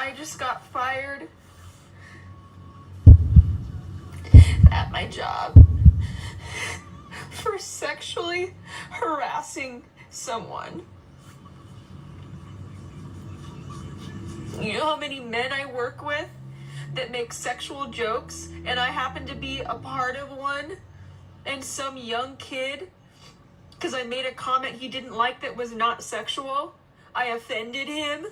I just got fired at my job for sexually harassing someone. You know how many men I work with that make sexual jokes, and I happen to be a part of one, and some young kid, because I made a comment he didn't like that was not sexual, I offended him.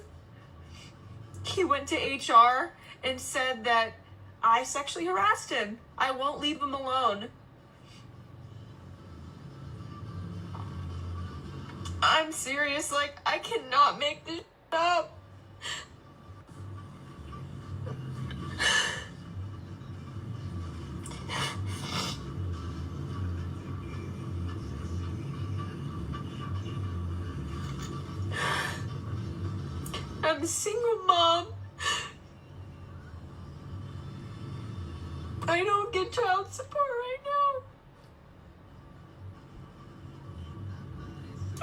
He went to HR and said that I sexually harassed him. I won't leave him alone. I'm serious, like, I cannot make this up. I'm a single mom. I don't get child support right now.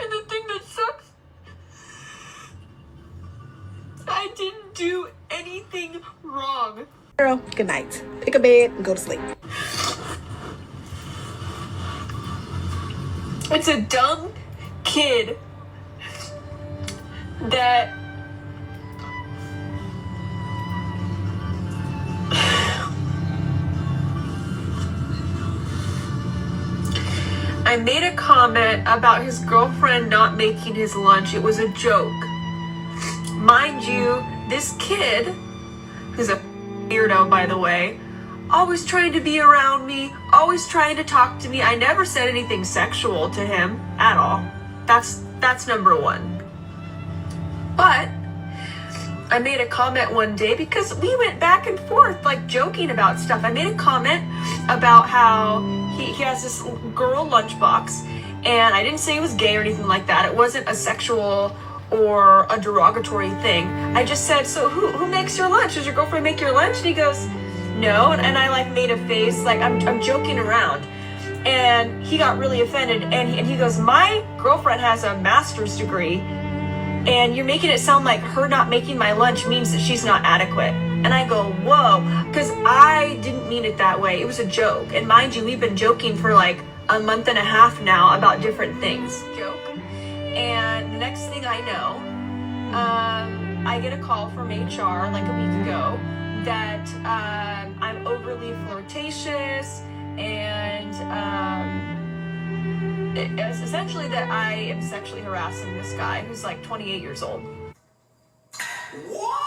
And the thing that sucks, I didn't do anything wrong. Girl, good night. Pick a bed and go to sleep. It's a dumb kid that I made a comment about his girlfriend not making his lunch. It was a joke. Mind you, this kid, who's a weirdo, by the way, always trying to be around me, always trying to talk to me. I never said anything sexual to him at all. That's number one. But I made a comment one day because we went back and forth, like joking about stuff. I made a comment about how he has this girl lunchbox, and I didn't say he was gay or anything like that. It wasn't a sexual or a derogatory thing. I just said, so who makes your lunch? Does your girlfriend make your lunch? And he goes, no. And I like made a face like I'm joking around. And he got really offended, and he goes, my girlfriend has a master's degree, and you're making it sound like her not making my lunch means that she's not adequate. And I go, whoa, because I didn't mean it that way. It was a joke. And mind you, we've been joking for like a month and a half now about different things. Joke. And the next thing I know, I get a call from HR like a week ago that I'm overly flirtatious, and it's essentially that I am sexually harassing this guy who's like 28 years old. What?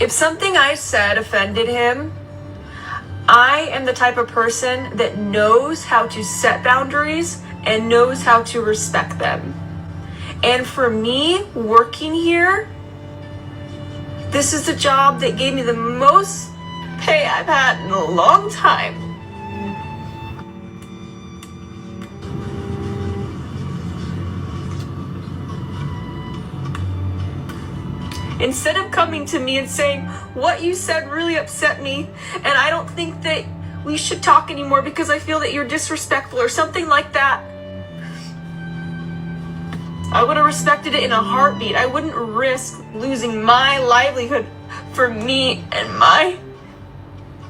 If something I said offended him, I am the type of person that knows how to set boundaries and knows how to respect them. And for me, working here, this is the job that gave me the most pay I've had in a long time. Instead of coming to me and saying, what you said really upset me, and I don't think that we should talk anymore because I feel that you're disrespectful or something like that, I would have respected it in a heartbeat. I wouldn't risk losing my livelihood for me and my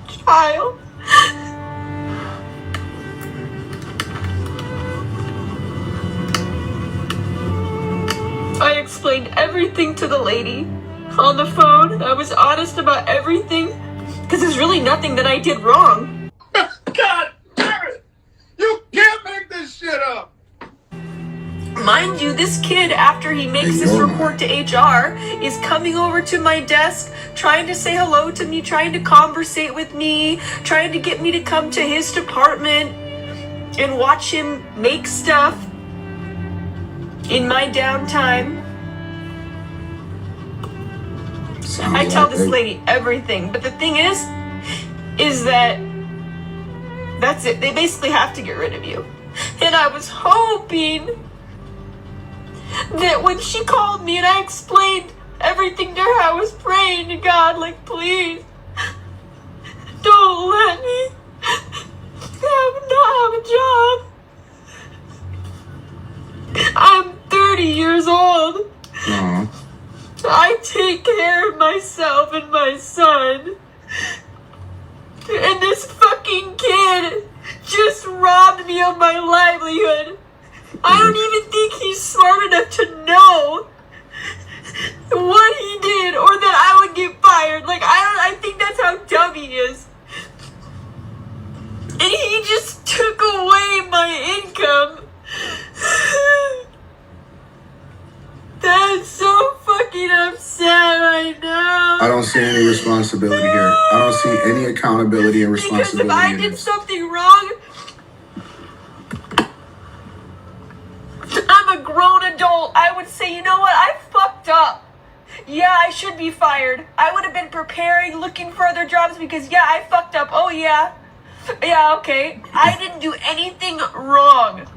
child. I explained everything to the lady on the phone. I was honest about everything because there's really nothing that I did wrong. God damn it! You can't make this shit up! Mind you, this kid, after he makes this report to HR, is coming over to my desk, trying to say hello to me, trying to conversate with me, trying to get me to come to his department and watch him make stuff in my downtime. I tell this lady everything, but the thing is that that's it. They basically have to get rid of you. And I was hoping that when she called me and I explained everything to her, I was praying to God, like, please, don't let me not have a job. I'm years old. Aw. I take care of myself and my son. And this fucking kid just robbed me of my livelihood. I don't even think he's smart enough to know what he did or that I would get fired. Like, I think that's how dumb he is. And he just took away my income. That's so fucking upset right now. I don't see any responsibility here. I don't see any accountability and responsibility. Because if I did something wrong, I'm a grown adult. I would say, you know what? I fucked up. Yeah, I should be fired. I would have been preparing, looking for other jobs because, yeah, I fucked up. Oh, yeah. Yeah, okay. I didn't do anything wrong.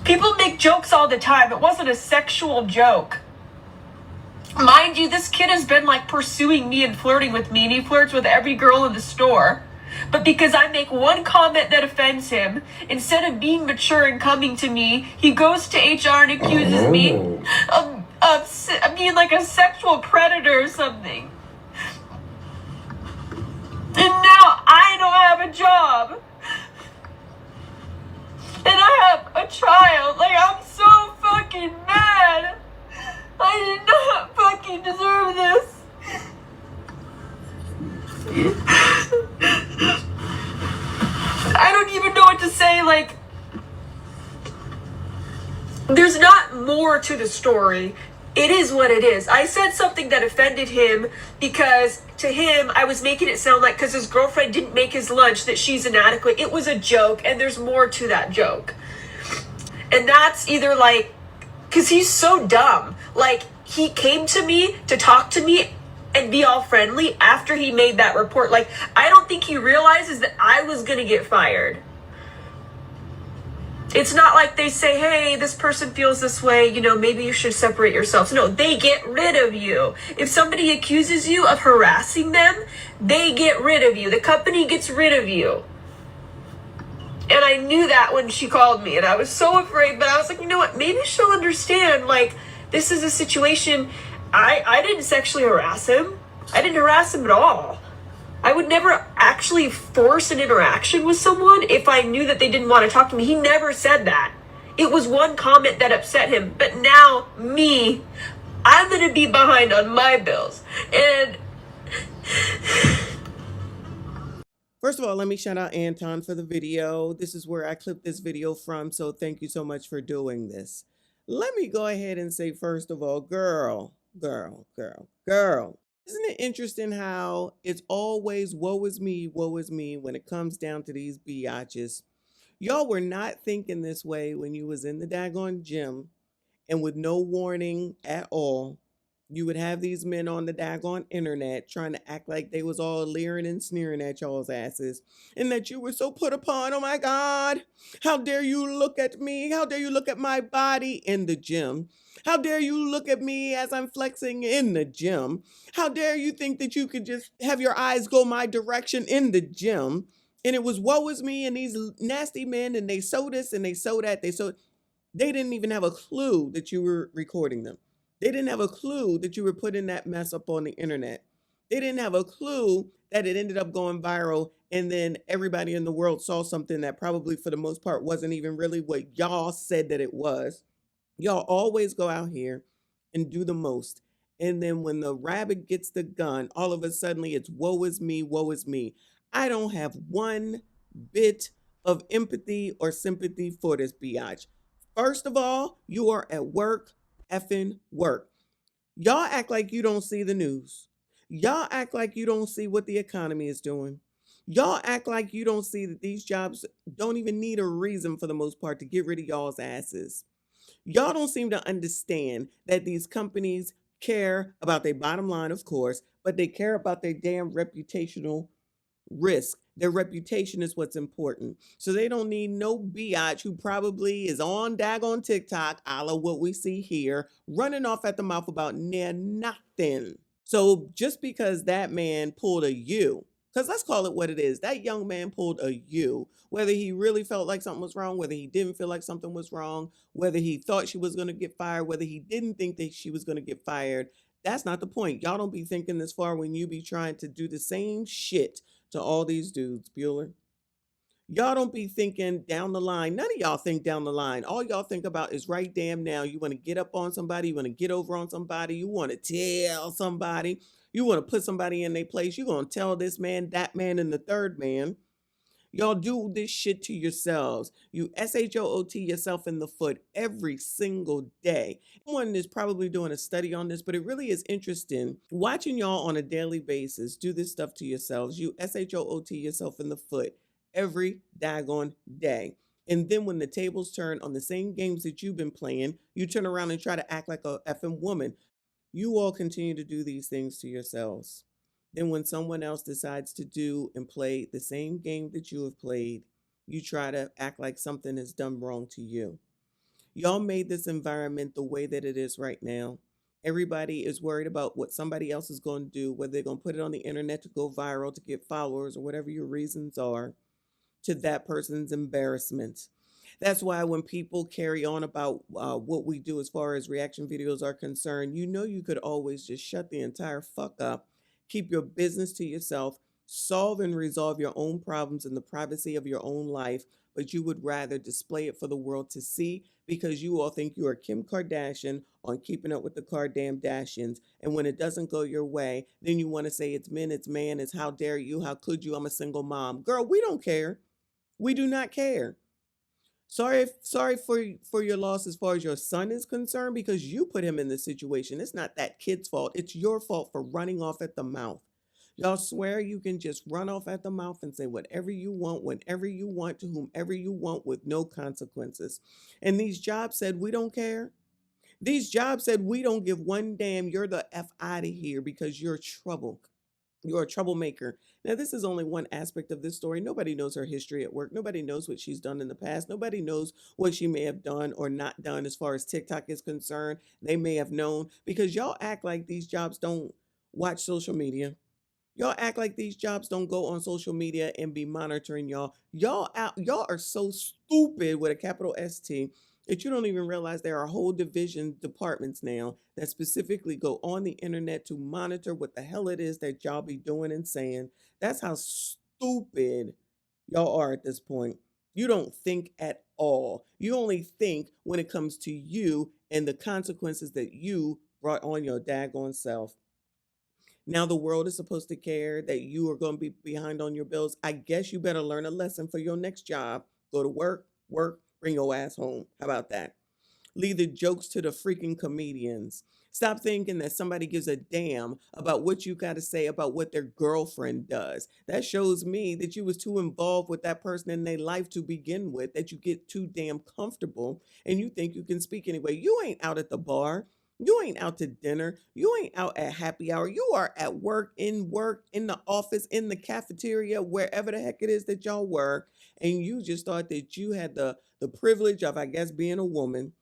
People make jokes all the time. It wasn't a sexual joke. Mind you, this kid has been like pursuing me and flirting with me, and he flirts with every girl in the store. But because I make one comment that offends him, instead of being mature and coming to me, he goes to HR and accuses me of being like a sexual predator or something. And now I don't have a job. And I have a child. Like, I'm so fucking mad. I did not fucking deserve this. I don't even know what to say. Like, there's not more to the story. It is what it is. I said something that offended him because to him, I was making it sound like because his girlfriend didn't make his lunch that she's inadequate. It was a joke, and there's more to that joke. And that's either like, because he's so dumb. Like, he came to me to talk to me and be all friendly after he made that report. Like, I don't think he realizes that I was going to get fired. It's not like they say, hey, this person feels this way, you know, maybe you should separate yourselves. No, they get rid of you. If somebody accuses you of harassing them, they get rid of you. The company gets rid of you. And I knew that when she called me, and I was so afraid, but I was like, you know what, maybe she'll understand, like, this is a situation. I didn't sexually harass him. I didn't harass him at all. I would never actually force an interaction with someone if I knew that they didn't want to talk to me. He never said that. It was one comment that upset him. But now, me, I'm going to be behind on my bills. And first of all, let me shout out Anton for the video. This is where I clipped this video from, so thank you so much for doing this. Let me go ahead and say, first of all, girl. Isn't it interesting how it's always woe is me when it comes down to these biatches? Y'all were not thinking this way when you was in the daggone gym, and with no warning at all, you would have these men on the daggone internet trying to act like they was all leering and sneering at y'all's asses, and that you were so put upon. Oh my God, how dare you look at me? How dare you look at my body in the gym? How dare you look at me as I'm flexing in the gym? How dare you think that you could just have your eyes go my direction in the gym? And it was woe is me and these nasty men, and they so this and they so that, they didn't even have a clue that you were recording them. They didn't have a clue that you were putting that mess up on the internet. They didn't have a clue that it ended up going viral, and then everybody in the world saw something that probably for the most part wasn't even really what y'all said that it was. Y'all always go out here and do the most. And then when the rabbit gets the gun, all of a sudden it's woe is me, woe is me. I don't have one bit of empathy or sympathy for this biatch. First of all, you are at work, effing work. Y'all act like you don't see the news. Y'all act like you don't see what the economy is doing. Y'all act like you don't see that these jobs don't even need a reason for the most part to get rid of y'all's asses. Y'all don't seem to understand that these companies care about their bottom line, of course, but they care about their damn reputational risk. Their reputation is what's important. So they don't need no biatch who probably is on daggone TikTok, a la what we see here, running off at the mouth about near nothing. So just because that man pulled a you Because let's call it what it is. That young man pulled a U. Whether he really felt like something was wrong, whether he didn't feel like something was wrong, whether he thought she was going to get fired, whether he didn't think that she was going to get fired, that's not the point. Y'all don't be thinking this far when you be trying to do the same shit to all these dudes, Bueller. Y'all don't be thinking down the line. None of y'all think down the line. All y'all think about is right damn now. You want to get up on somebody. You want to get over on somebody. You want to tell somebody. You want to put somebody in their place. You're going to tell this man, that man, and the third man. Y'all do this shit to yourselves. You SHOOT yourself in the foot every single day. Someone is probably doing a study on this, but it really is interesting watching y'all on a daily basis do this stuff to yourselves. You SHOOT yourself in the foot every daggone day. And then when the tables turn on the same games that you've been playing, you turn around and try to act like a effing woman. You all continue to do these things to yourselves. Then when someone else decides to do and play the same game that you have played, you try to act like something is done wrong to you. Y'all made this environment the way that it is right now. Everybody is worried about what somebody else is going to do, whether they're going to put it on the internet to go viral, to get followers, or whatever your reasons are, to that person's embarrassment. That's why when people carry on about what we do as far as reaction videos are concerned, you know you could always just shut the entire fuck up, keep your business to yourself, solve and resolve your own problems in the privacy of your own life, but you would rather display it for the world to see because you all think you are Kim Kardashian on Keeping Up with the Kardashians. And when it doesn't go your way, then you want to say it's men, it's man, it's how dare you, how could you, I'm a single mom. Girl, we don't care. We do not care. Sorry for your loss as far as your son is concerned, because you put him in this situation. It's not that kid's fault. It's your fault for running off at the mouth. Y'all swear you can just run off at the mouth and say whatever you want, whenever you want, to whomever you want, with no consequences. And these jobs said, we don't care. These jobs said, we don't give one damn. You're the F out of here because you're trouble. You're a troublemaker. Now, this is only one aspect of this story. Nobody knows her history at work. Nobody knows what she's done in the past. Nobody knows what she may have done or not done as far as TikTok is concerned. They may have known, because y'all act like these jobs don't watch social media. Y'all act like these jobs don't go on social media and be monitoring y'all. Y'all are so stupid with a capital ST that you don't even realize there are whole departments now that specifically go on the internet to monitor what the hell it is that y'all be doing and saying. That's how stupid y'all are at this point. You don't think at all. You only think when it comes to you and the consequences that you brought on your daggone self. Now the world is supposed to care that you are going to be behind on your bills. I guess you better learn a lesson for your next job. Go to work, bring your ass home. How about that? Leave the jokes to the freaking comedians. Stop thinking that somebody gives a damn about what you got to say about what their girlfriend does. That shows me that you was too involved with that person in their life to begin with, that you get too damn comfortable and you think you can speak anyway. You ain't out at the bar. You ain't out to dinner. You ain't out at happy hour. You are at work, in the office, in the cafeteria, wherever the heck it is that y'all work. And you just thought that you had the privilege of, I guess, being a woman,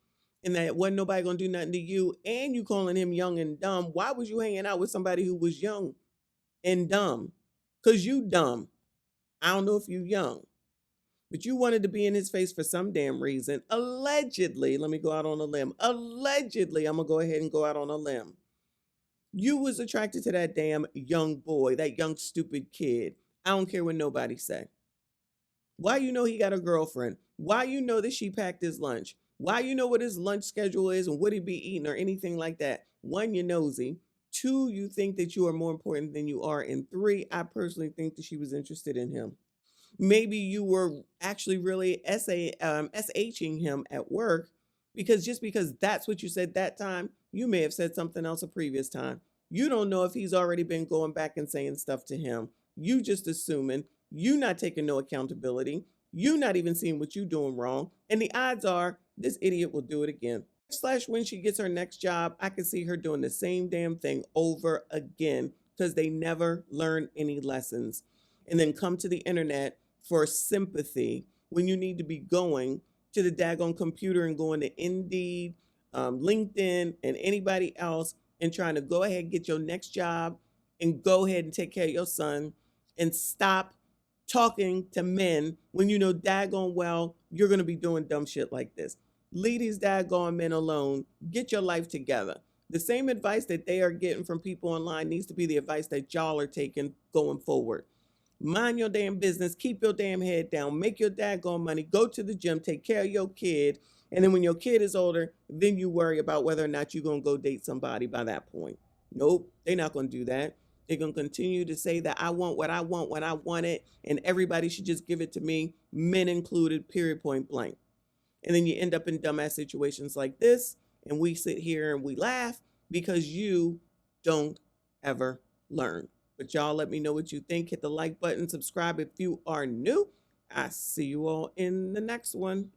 and that wasn't nobody gonna do nothing to you. And you calling him young and dumb. Why was you hanging out with somebody who was young and dumb? Because you dumb. I don't know if you young. But you wanted to be in his face for some damn reason. Allegedly, let me go out on a limb. Allegedly, I'm going to go ahead and go out on a limb. You was attracted to that damn young boy, that young stupid kid. I don't care what nobody say. Why you know he got a girlfriend? Why you know that she packed his lunch? Why you know what his lunch schedule is and what he be eating or anything like that? One, you're nosy. Two, you think that you are more important than you are. And three, I personally think that she was interested in him. Maybe you were actually really SHing him at work, because just because that's what you said that time, you may have said something else a previous time. You don't know if he's already been going back and saying stuff to him. You just assuming, you not taking no accountability. You not even seeing what you doing wrong. And the odds are this idiot will do it again. Slash when she gets her next job, I can see her doing the same damn thing over again because they never learn any lessons. And then come to the internet for sympathy when you need to be going to the daggone computer and going to Indeed, LinkedIn, and anybody else and trying to go ahead and get your next job and go ahead and take care of your son and stop talking to men when you know daggone well you're going to be doing dumb shit like this. Leave these daggone men alone. Get your life together. The same advice that they are getting from people online needs to be the advice that y'all are taking going forward. Mind your damn business. Keep your damn head down. Make your daggone money. Go to the gym. Take care of your kid. And then when your kid is older, then you worry about whether or not you're going to go date somebody by that point. Nope, they're not going to do that. They're going to continue to say that I want what I want when I want it, and everybody should just give it to me, men included, period, point blank. And then you end up in dumbass situations like this, and we sit here and we laugh because you don't ever learn. But y'all let me know what you think. Hit the like button, subscribe if you are new. I see you all in the next one.